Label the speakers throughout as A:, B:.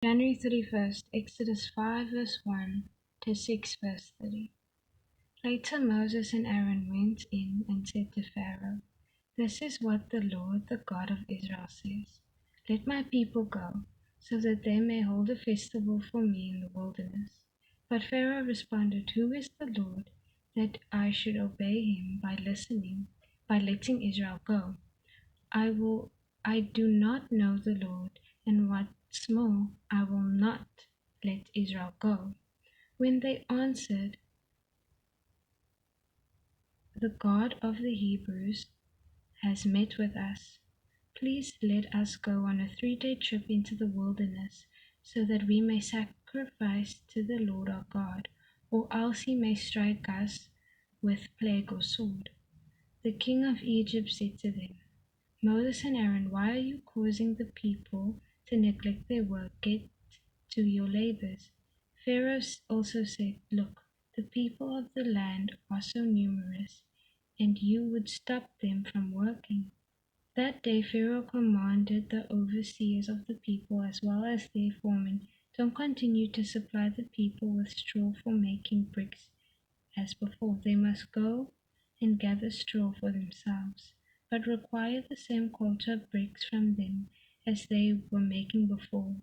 A: January 31st, Exodus 5 verse 1 to 6 verse 30. Later Moses and Aaron went in and said to Pharaoh, "This is what the Lord, the God of Israel says. Let my people go, so that they may hold a festival for me in the wilderness." But Pharaoh responded, "Who is the Lord that I should obey him by letting Israel go? I do not know the Lord, and what's more, I will not let Israel go." When they answered, "The God of the Hebrews has met with us. Please let us go on a 3-day trip into the wilderness, so that we may sacrifice to the Lord our God, or else he may strike us with plague or sword." The king of Egypt said to them, "Moses and Aaron, why are you causing the people to neglect their work? Get to your labors." Pharaoh also said, "Look, the people of the land are so numerous, and you would stop them from working." That day Pharaoh commanded the overseers of the people as well as their foremen, "Don't continue to supply the people with straw for making bricks as before. They must go and gather straw for themselves, but require the same quota of bricks from them as they were making before.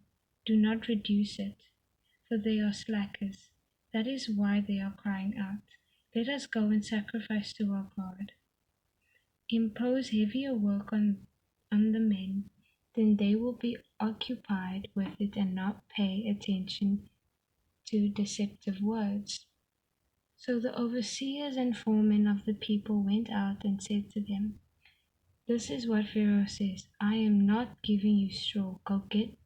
A: Do not reduce it, for they are slackers. That is why they are crying out, 'Let us go and sacrifice to our God.' Impose heavier work on the men, then they will be occupied with it and not pay attention to deceptive words." So the overseers and foremen of the people went out and said to them, "This is what Pharaoh says, 'I am not giving you straw. Go get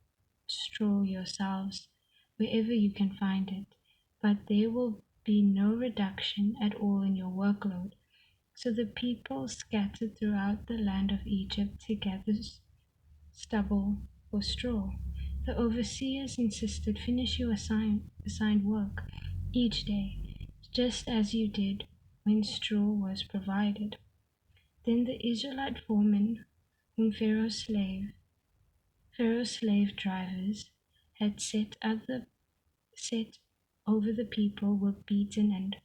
A: straw yourselves wherever you can find it, but there will be no reduction at all in your workload.'" So the people scattered throughout the land of Egypt to gather stubble for straw. The overseers insisted, "Finish your assigned work each day, just as you did when straw was provided." Then the Israelite foremen, whom Pharaoh's slave drivers had set over the people, were beaten and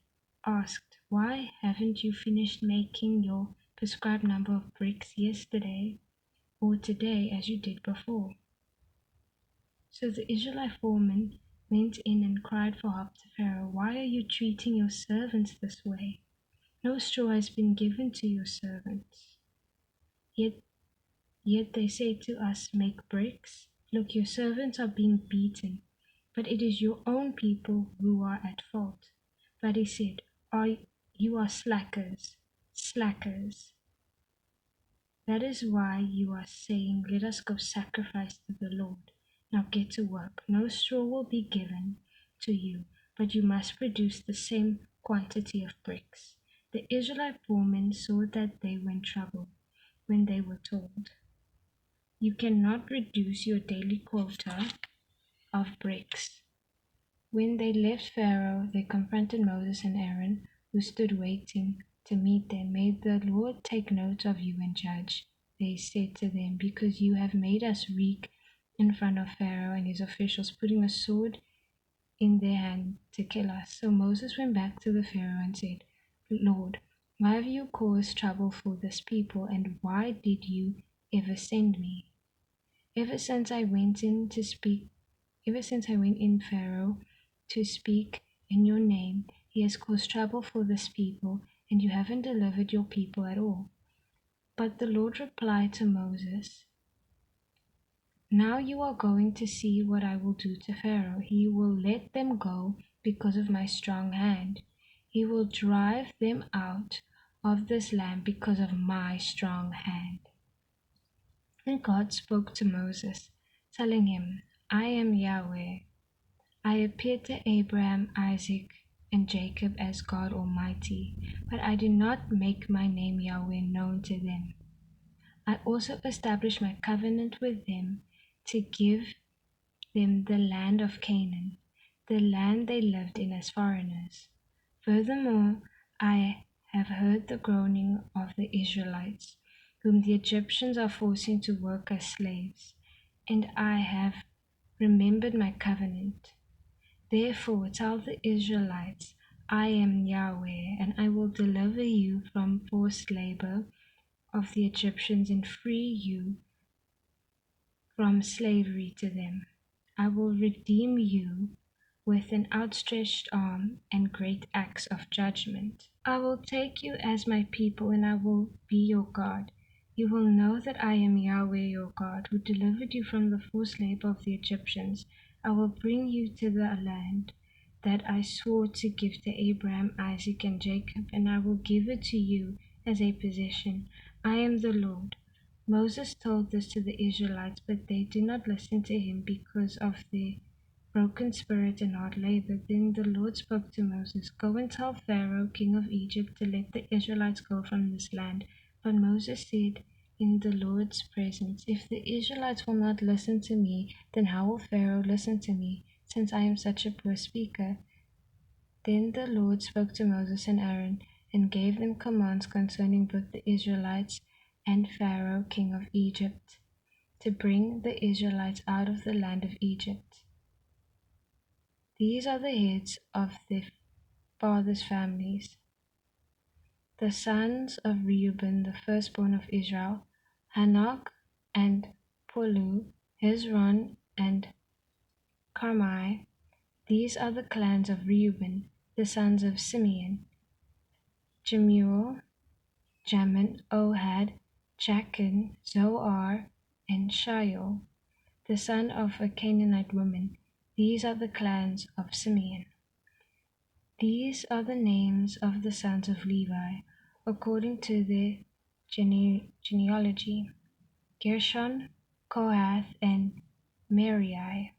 A: asked, "Why haven't you finished making your prescribed number of bricks yesterday or today as you did before?" So the Israelite foreman went in and cried for help to Pharaoh, "Why are you treating your servants this way? No straw has been given to your servants. Yet they say to us, 'Make bricks.' Look, your servants are being beaten, but it is your own people who are at fault." But he said, "You are slackers, slackers. That is why you are saying, 'Let us go sacrifice to the Lord.' Now get to work. No straw will be given to you, but you must produce the same quantity of bricks." The Israelite foremen saw that they were in trouble when they were told, "You cannot reduce your daily quota of bricks." When they left Pharaoh, they confronted Moses and Aaron, who stood waiting to meet them. "May the Lord take note of you and judge," they said to them, "because you have made us weak in front of Pharaoh and his officials, putting a sword in their hand to kill us." So Moses went back to the Pharaoh and said, "Lord, why have you caused trouble for this people, and why did you ever send me? Ever since I went in to speak, Ever since I went in Pharaoh to speak in your name, he has caused trouble for this people, and you haven't delivered your people at all." But the Lord replied to Moses, "Now you are going to see what I will do to Pharaoh. He will let them go because of my strong hand. He will drive them out of this land because of my strong hand." And God spoke to Moses, telling him, "I am Yahweh. I appeared to Abraham, Isaac, and Jacob as God Almighty, but I did not make my name Yahweh known to them. I also established my covenant with them to give them the land of Canaan, the land they lived in as foreigners. Furthermore, I have heard the groaning of the Israelites, whom the Egyptians are forcing to work as slaves, and I have remembered my covenant. Therefore tell the Israelites, I am Yahweh, and I will deliver you from forced labor of the Egyptians and free you from slavery to them. I will redeem you with an outstretched arm and great acts of judgment. I will take you as my people, and I will be your God. You will know that I am Yahweh your God, who delivered you from the forced labor of the Egyptians. I will bring you to the land that I swore to give to Abraham, Isaac, and Jacob, and I will give it to you as a possession. I am the Lord. Moses told this to the Israelites, but they did not listen to him because of their broken spirit and hard labor. Then the Lord spoke to Moses, Go and tell Pharaoh, king of Egypt, to let the Israelites go from this land. But Moses said in the Lord's presence, If the Israelites will not listen to me, then how will Pharaoh listen to me, since I am such a poor speaker? Then the Lord spoke to Moses and Aaron, and gave them commands concerning both the Israelites and Pharaoh, king of Egypt, to bring the Israelites out of the land of Egypt. These are the heads of their fathers' families. The sons of Reuben, the firstborn of Israel, Hanok and Pulu, Hezron and Carmi. These are the clans of Reuben. The sons of Simeon, Jemuel, Jamin, Ohad, Jachin, Zoar, and Shaul, the son of a Canaanite woman. These are the clans of Simeon. These are the names of the sons of Levi, according to their genealogy: Gershon, Kohath, and Merari.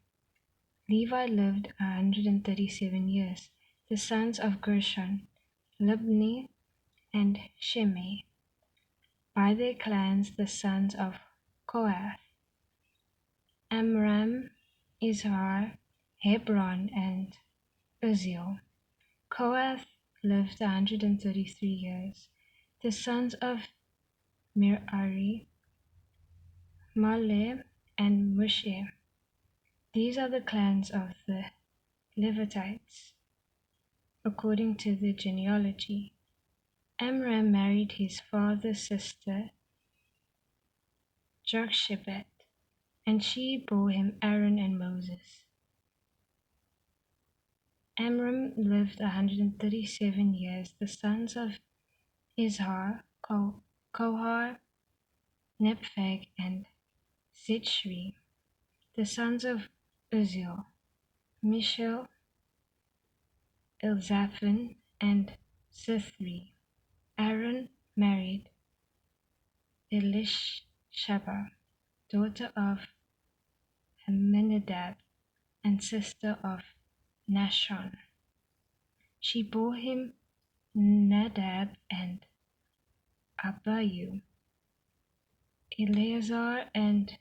A: Levi lived 137 years. The sons of Gershon, Libni and Shimei. By their clans, the sons of Kohath, Amram, Izhar, Hebron, and Uzziel. Kohath lived 133 years. The sons of Merari, Maleh, and Mushi. These are the clans of the Levites, according to the genealogy. Amram married his father's sister, Jochebed, and she bore him Aaron and Moses. Amram lived 137 years. The sons of Izhar, Kohar, Nepheg, and Zichri. The sons of Uzziel, Mishael, Elzaphan, and Zithri. Aaron married Elisheba, daughter of Amminadab and sister of Nashon. She bore him Nadab and Abihu, Eleazar and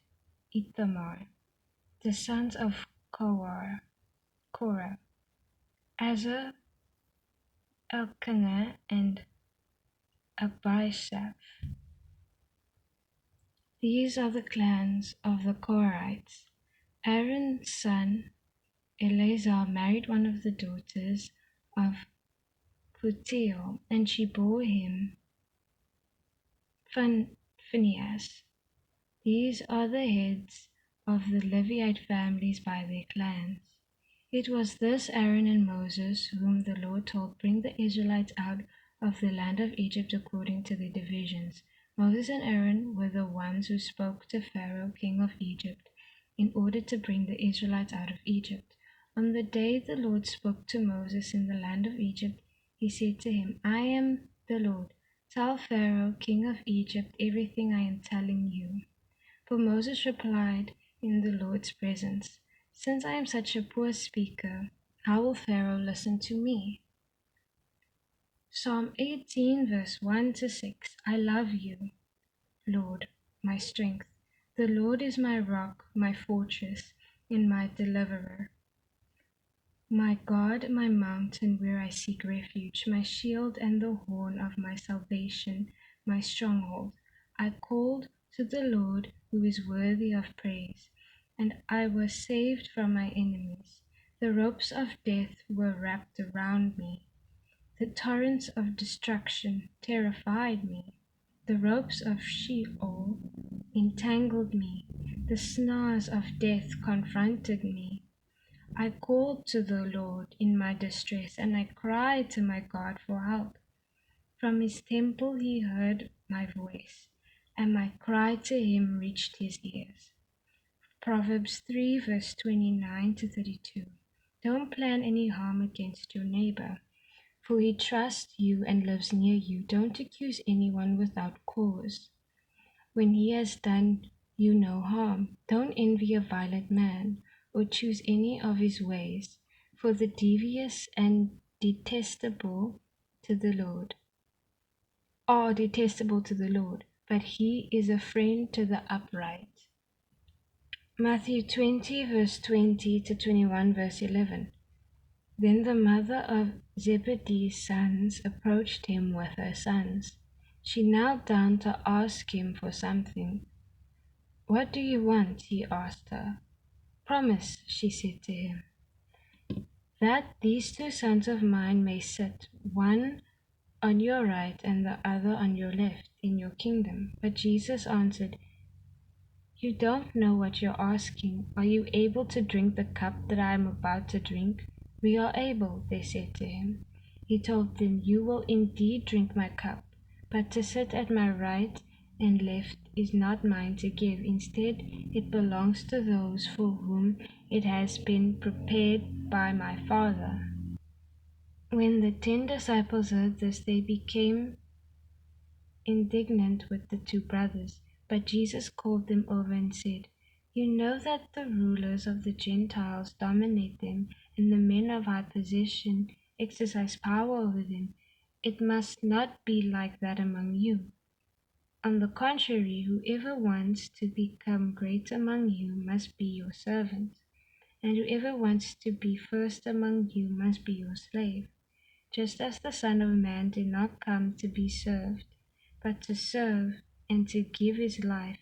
A: Ithamar. The sons of Korah, Azar, Elkanah, and Abishaph. These are the clans of the Korahites. Aaron's son Eleazar married one of the daughters of Putiel, and she bore him Phinehas. These are the heads of the Levite families by their clans. It was this Aaron and Moses whom the Lord told, Bring the Israelites out of the land of Egypt according to their divisions. Moses and Aaron were the ones who spoke to Pharaoh, king of Egypt, in order to bring the Israelites out of Egypt. On the day the Lord spoke to Moses in the land of Egypt, he said to him, I am the Lord. Tell Pharaoh, king of Egypt, everything I am telling you. For Moses replied in the Lord's presence, Since I am such a poor speaker, how will Pharaoh listen to me? Psalm 18, verse 1 to 6. I love you, Lord, my strength. The Lord is my rock, my fortress, and my deliverer. My God, my mountain where I seek refuge, my shield and the horn of my salvation, my stronghold. I called to the Lord who is worthy of praise. and I was saved from my enemies. The ropes of death were wrapped around me. The torrents of destruction terrified me. The ropes of Sheol entangled me. The snares of death confronted me. I called to the Lord in my distress, and I cried to my God for help. From his temple he heard my voice, and my cry to him reached his ears. Proverbs 3 verse 29 to 32. Don't plan any harm against your neighbor, for he trusts you and lives near you. Don't accuse anyone without cause, when he has done you no harm. Don't envy a violent man, or choose any of his ways, for the devious and detestable to the Lord are detestable to the Lord, but he is a friend to the upright. Matthew 20 verse 20 to 21 verse 11. Then the mother of Zebedee's sons approached him with her sons. She knelt down to ask him for something. What do you want? He asked her. Promise, she said to him, that these two sons of mine may sit, one on your right and the other on your left, in your kingdom. But Jesus answered, you don't know what you're asking. Are you able to drink the cup that I am about to drink? We are able, they said to him. He told them, you will indeed drink my cup, but to sit at my right and left is not mine to give. Instead, it belongs to those for whom it has been prepared by my Father. When the 10 disciples heard this, they became indignant with the two brothers. But Jesus called them over and said, you know that the rulers of the Gentiles dominate them, and the men of high position exercise power over them. It must not be like that among you. On the contrary, whoever wants to become great among you must be your servant, and whoever wants to be first among you must be your slave, just as the Son of Man did not come to be served, but to serve and to give his life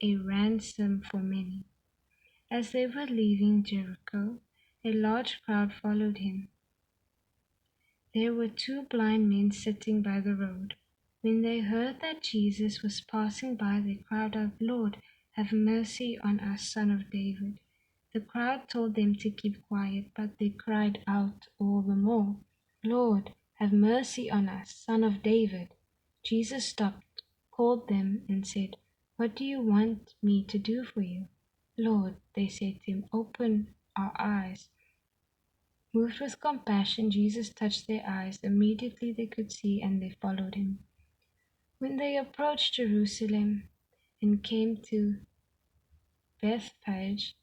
A: a ransom for many. As they were leaving Jericho, a large crowd followed him. There were two blind men sitting by the road. When they heard that Jesus was passing by, they cried out, Lord, have mercy on us, Son of David. The crowd told them to keep quiet, but they cried out all the more, Lord, have mercy on us, Son of David. Jesus stopped, called them, and said, what do you want me to do for you? Lord, they said to him, open our eyes. Moved with compassion, Jesus touched their eyes. Immediately they could see, and they followed him. When they approached Jerusalem and came to Bethphage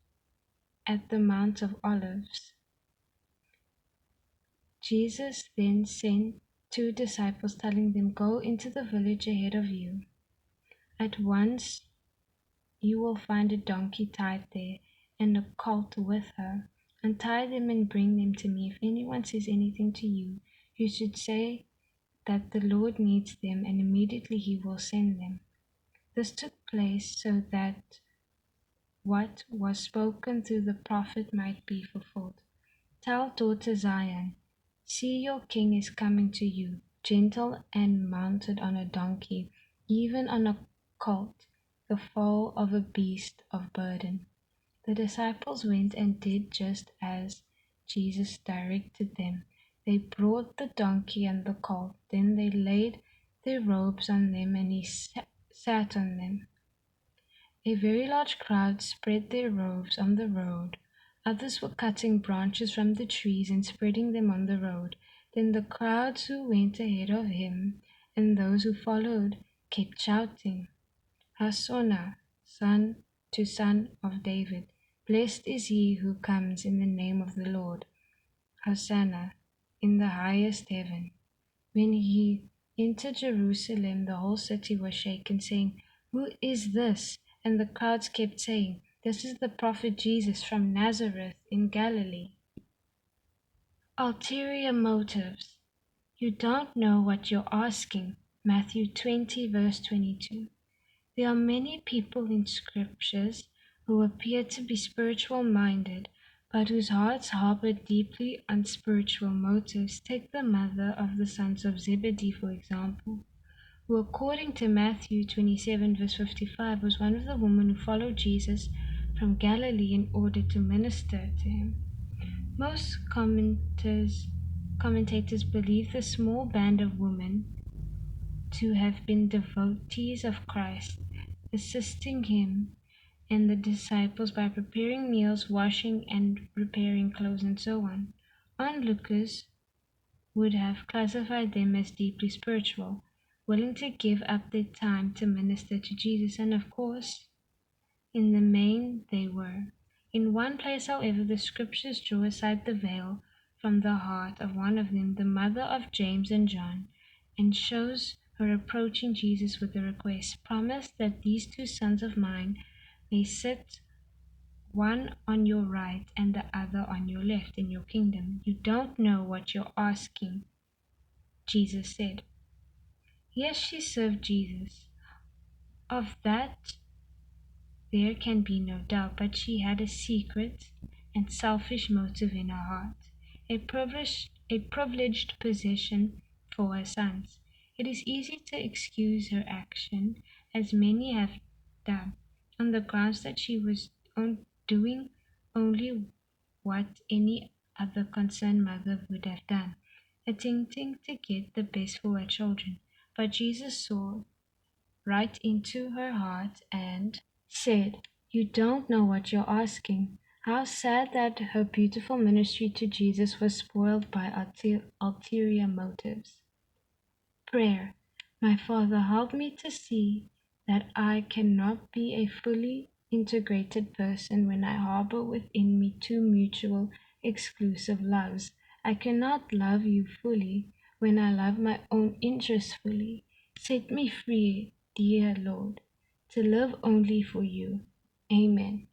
A: at the Mount of Olives, Jesus then sent 2 disciples, telling them, go into the village ahead of you. At once you will find a donkey tied there and a colt with her. Untie them and bring them to me. If anyone says anything to you, you should say that the Lord needs them, and immediately he will send them. This took place so that what was spoken through the prophet might be fulfilled. Tell daughter Zion, see your king is coming to you, gentle and mounted on a donkey, even on a colt, the foal of a beast of burden. The disciples went and did just as Jesus directed them. They brought the donkey and the colt. Then they laid their robes on them, and he sat on them. A very large crowd spread their robes on the road. Others were cutting branches from the trees and spreading them on the road. Then the crowds who went ahead of him and those who followed kept shouting, Hosanna, son of David. Blessed is he who comes in the name of the Lord. Hosanna in the highest heaven. When he entered Jerusalem, the whole city was shaken, saying, who is this? And the crowds kept saying, this is the prophet Jesus from Nazareth in Galilee. Ulterior motives. You don't know what you're asking. Matthew 20 verse 22. There are many people in scriptures who appeared to be spiritual minded, but whose hearts harbored deeply unspiritual motives. Take the mother of the sons of Zebedee, for example, who, according to Matthew 27, verse 55, was one of the women who followed Jesus from Galilee in order to minister to him. Most commentators believe the small band of women to have been devotees of Christ, assisting him and the disciples by preparing meals, washing and repairing clothes, and so on. Onlookers would have classified them as deeply spiritual, willing to give up their time to minister to Jesus, and of course, in the main, they were. In one place, however, the scriptures draw aside the veil from the heart of one of them, the mother of James and John, and shows her approaching Jesus with a request. Promise that these two sons of mine may sit one on your right and the other on your left in your kingdom. You don't know what you're asking, Jesus said. Yes, she served Jesus. Of that there can be no doubt, but she had a secret and selfish motive in her heart, a privileged position for her sons. It is easy to excuse her action, as many have done, on the grounds that she was doing only what any other concerned mother would have done, attempting to get the best for her children. But Jesus saw right into her heart and said, "You don't know what you're asking." How sad that her beautiful ministry to Jesus was spoiled by ulterior motives. Prayer. My Father, help me to see that I cannot be a fully integrated person when I harbor within me two mutual exclusive loves. I cannot love you fully when I love my own interests fully. Set me free, dear Lord, to live only for you. Amen.